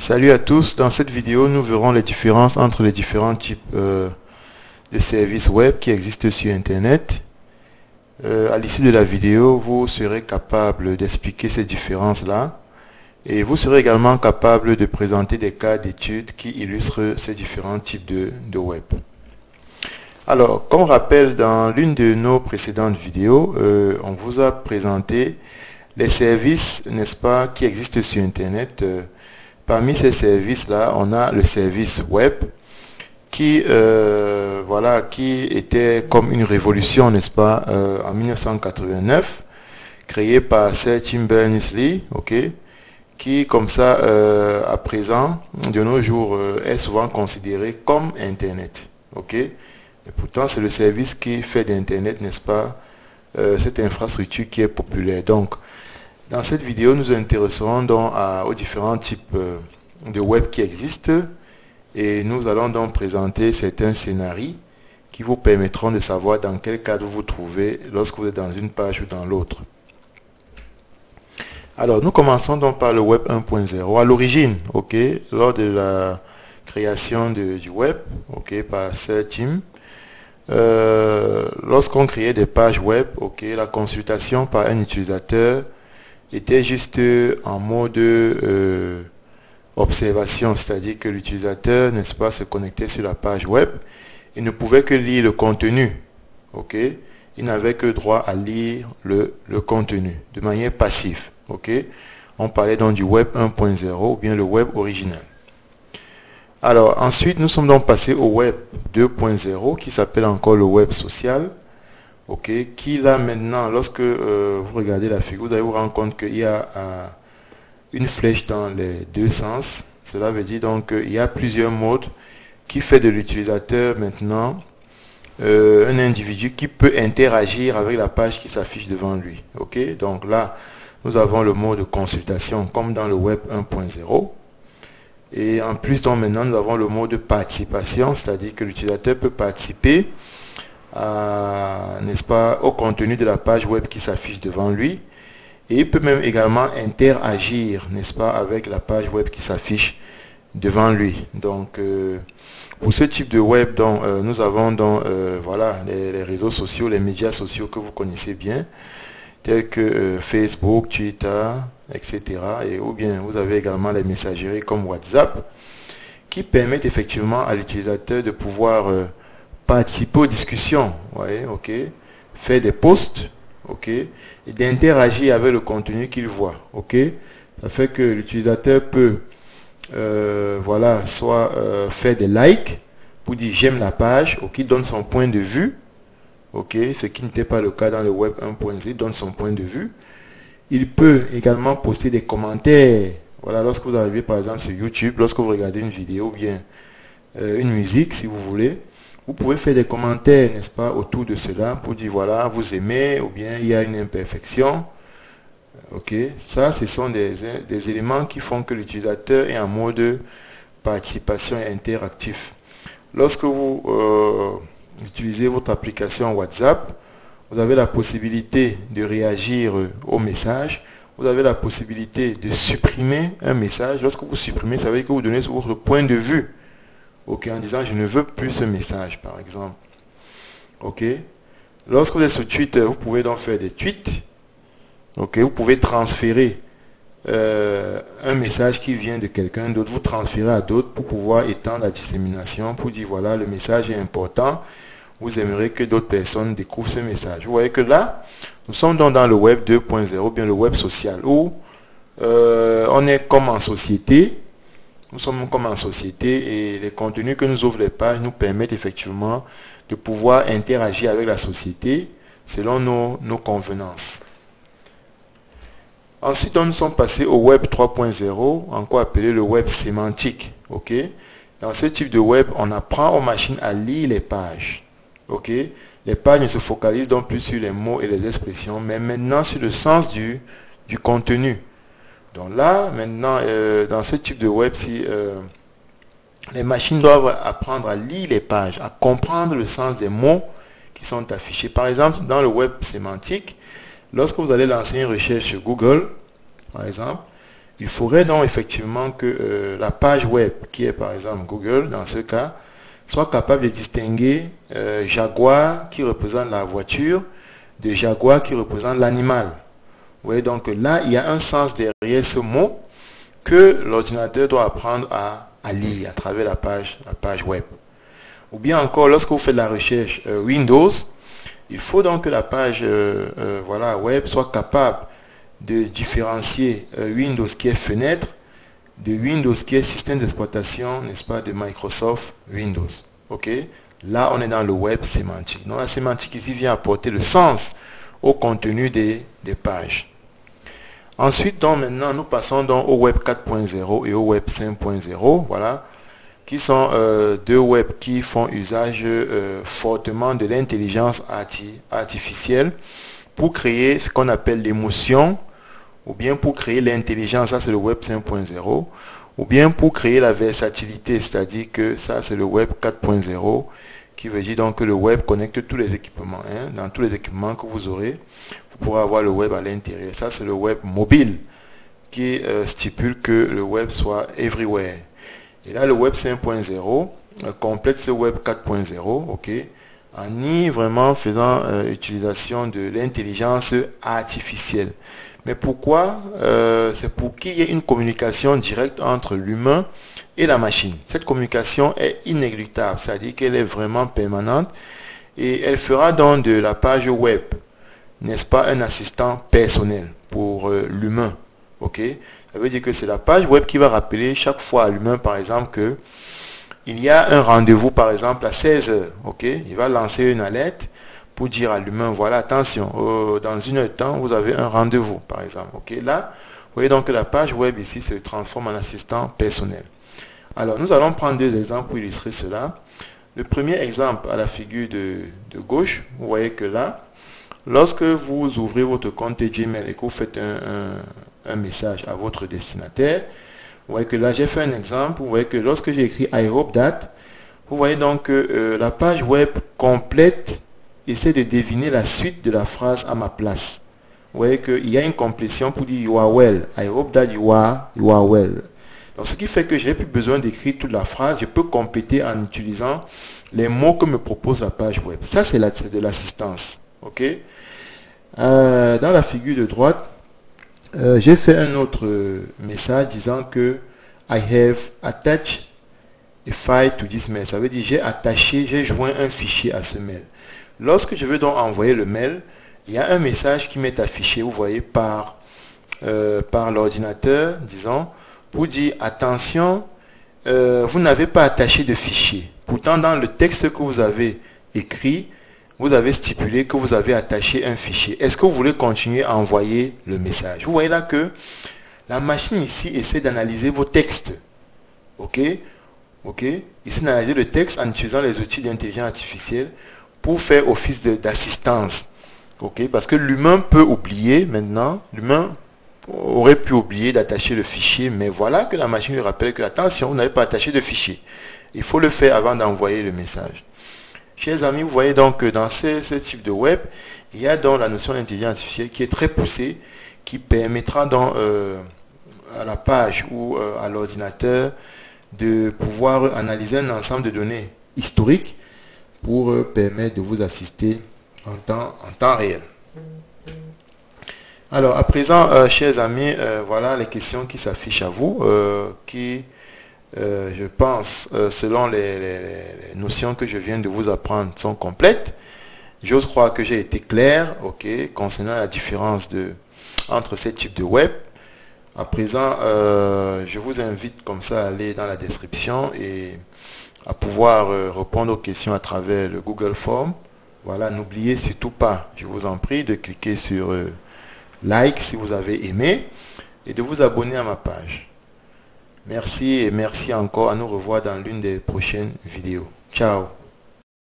Salut à tous, dans cette vidéo nous verrons les différences entre les différents types de services web qui existent sur internet. À l'issue de la vidéo, vous serez capable d'expliquer ces différences-là et vous serez également capable de présenter des cas d'études qui illustrent ces différents types de web. Alors, comme rappel, dans l'une de nos précédentes vidéos, on vous a présenté les services, n'est-ce pas, qui existent sur internet. Parmi ces services-là, on a le service web qui était comme une révolution, n'est-ce pas, en 1989, créé par Sir Tim Berners-Lee, qui, comme ça, à présent, de nos jours, est souvent considéré comme Internet, Et pourtant, c'est le service qui fait d'Internet, n'est-ce pas, cette infrastructure qui est populaire. Donc, dans cette vidéo, nous nous intéresserons donc aux différents types de web qui existent et nous allons donc présenter certains scénarios qui vous permettront de savoir dans quel cadre vous vous trouvez lorsque vous êtes dans une page ou dans l'autre. Alors, nous commençons donc par le web 1.0. À l'origine, lors de la création du web, par Sir Tim, lorsqu'on créait des pages web, la consultation par un utilisateur était juste en mode observation, c'est-à-dire que l'utilisateur, n'est-ce pas, se connectait sur la page web et ne pouvait que lire le contenu, Il n'avait que droit à lire le contenu de manière passive, On parlait donc du web 1.0 ou bien le web original. Alors ensuite, nous sommes donc passés au web 2.0 qui s'appelle encore le web social. Qui là maintenant, lorsque vous regardez la figure, vous allez vous rendre compte qu'il y a une flèche dans les deux sens. Cela veut dire donc qu'il y a plusieurs modes qui fait de l'utilisateur maintenant un individu qui peut interagir avec la page qui s'affiche devant lui. Donc là, nous avons le mode de consultation comme dans le web 1.0. Et en plus, donc maintenant, nous avons le mode de participation, c'est-à-dire que l'utilisateur peut participer n'est-ce pas, au contenu de la page web qui s'affiche devant lui et il peut même également interagir, n'est-ce pas, avec la page web qui s'affiche devant lui. Donc pour ce type de web, donc, nous avons donc les réseaux sociaux, les médias sociaux que vous connaissez bien, tels que Facebook, Twitter, etc. Et ou bien vous avez également les messageries comme WhatsApp qui permettent effectivement à l'utilisateur de pouvoir participer aux discussions, faire des posts, et d'interagir avec le contenu qu'il voit, Ça fait que l'utilisateur peut, soit faire des likes pour dire j'aime la page, donne son point de vue, ce qui n'était pas le cas dans le web 1.0, donne son point de vue. Il peut également poster des commentaires, lorsque vous arrivez par exemple sur YouTube, lorsque vous regardez une vidéo ou bien une musique, si vous voulez. Vous pouvez faire des commentaires, n'est-ce pas, autour de cela pour dire voilà, vous aimez ou bien il y a une imperfection. Ça, ce sont des éléments qui font que l'utilisateur est en mode participation et interactif. Lorsque vous utilisez votre application WhatsApp, vous avez la possibilité de réagir au message. Vous avez la possibilité de supprimer un message. Lorsque vous supprimez, ça veut dire que vous donnez votre point de vue. En disant je ne veux plus ce message par exemple. Lorsque vous êtes sur Twitter, vous pouvez donc faire des tweets. Vous pouvez transférer un message qui vient de quelqu'un d'autre, vous transférez à d'autres pour pouvoir étendre la dissémination, pour dire voilà, le message est important, vous aimeriez que d'autres personnes découvrent ce message. Vous voyez que là, nous sommes donc dans le web 2.0, bien le web social, où on est comme en société. Nous sommes comme en société et les contenus que nous ouvrent les pages nous permettent effectivement de pouvoir interagir avec la société selon nos convenances. Ensuite, nous sommes passés au web 3.0, encore appelé le web sémantique. Dans ce type de web, on apprend aux machines à lire les pages. Les pages ne se focalisent donc plus sur les mots et les expressions, mais maintenant sur le sens du contenu. Donc là, maintenant, dans ce type de web, si les machines doivent apprendre à lire les pages, à comprendre le sens des mots qui sont affichés. Par exemple, dans le web sémantique, lorsque vous allez lancer une recherche sur Google, par exemple, Il faudrait donc effectivement que la page web, qui est par exemple Google, dans ce cas, soit capable de distinguer Jaguar qui représente la voiture de Jaguar qui représente l'animal. Vous voyez, donc là, il y a un sens derrière ce mot que l'ordinateur doit apprendre à lire à travers la page web. Ou bien encore, lorsque vous faites la recherche Windows, il faut donc que la page voilà, web soit capable de différencier Windows qui est fenêtre de Windows qui est système d'exploitation, n'est-ce pas, de Microsoft Windows. Ok? Là, on est dans le web sémantique. Donc, la sémantique ici vient apporter le sens au contenu des pages. Ensuite, donc, maintenant, nous passons donc au web 4.0 et au web 5.0, voilà, qui sont deux web qui font usage fortement de l'intelligence artificielle pour créer ce qu'on appelle l'émotion, ou bien pour créer l'intelligence, ça c'est le web 5.0, ou bien pour créer la versatilité, c'est-à-dire que ça c'est le web 4.0, qui veut dire donc que le web connecte tous les équipements. Hein. Dans tous les équipements que vous aurez, vous pourrez avoir le web à l'intérieur. Ça c'est le web mobile, qui stipule que le web soit everywhere. Et là le web 5.0 complète ce web 4.0, ok, en y vraiment faisant utilisation de l'intelligence artificielle. Mais pourquoi? C'est pour qu'il y ait une communication directe entre l'humain et la machine. Cette communication est inéluctable, c'est-à-dire qu'elle est vraiment permanente et elle fera donc de la page web, n'est-ce pas, un assistant personnel pour l'humain. Ok? Ça veut dire que c'est la page web qui va rappeler chaque fois à l'humain, par exemple, que il y a un rendez-vous, par exemple, à 16 h. Ok? Il va lancer une alerte pour dire à l'humain, voilà, attention, dans une heure de temps, vous avez un rendez-vous, par exemple. Ok? Là, vous voyez donc que la page web ici se transforme en assistant personnel. Alors, nous allons prendre deux exemples pour illustrer cela. Le premier exemple à la figure de gauche, vous voyez que là, lorsque vous ouvrez votre compte Gmail et que vous faites un message à votre destinataire, vous voyez que là, j'ai fait un exemple. Vous voyez que lorsque j'ai écrit I hope that, vous voyez donc que la page web complète essaie de deviner la suite de la phrase à ma place. Vous voyez qu'il y a une complétion pour dire you are well. I hope that you are well. Donc, ce qui fait que je n'ai plus besoin d'écrire toute la phrase. Je peux compléter en utilisant les mots que me propose la page web. Ça, c'est de l'assistance. Ok? Dans la figure de droite, j'ai fait un autre message disant que I have attached a file to this mail. Ça veut dire j'ai joint un fichier à ce mail. Lorsque je veux donc envoyer le mail, il y a un message qui m'est affiché, vous voyez, par l'ordinateur, disons, pour dire attention, vous n'avez pas attaché de fichier. Pourtant, dans le texte que vous avez écrit, vous avez stipulé que vous avez attaché un fichier. Est-ce que vous voulez continuer à envoyer le message? Vous voyez là que la machine ici essaie d'analyser vos textes. Ok? Ok? Ici, d'analyser le texte en utilisant les outils d'intelligence artificielle pour faire office d'assistance. Ok? Parce que l'humain peut oublier maintenant. L'humain aurait pu oublier d'attacher le fichier, mais voilà que la machine lui rappelle que attention, vous n'avez pas attaché de fichier. Il faut le faire avant d'envoyer le message. Chers amis, vous voyez donc que dans ce type de web, il y a donc la notion d'intelligence artificielle qui est très poussée, qui permettra donc à la page ou à l'ordinateur de pouvoir analyser un ensemble de données historiques pour permettre de vous assister en temps réel. Alors, à présent, chers amis, voilà les questions qui s'affichent à vous, qui, je pense, selon les notions que je viens de vous apprendre, sont complètes. J'ose croire que j'ai été clair, ok, concernant la différence entre ces types de web. À présent, je vous invite comme ça à aller dans la description et à pouvoir répondre aux questions à travers le Google Form. Voilà, n'oubliez surtout pas, je vous en prie, de cliquer sur like si vous avez aimé et de vous abonner à ma page. Merci et merci encore. À nous revoir dans l'une des prochaines vidéos. Ciao.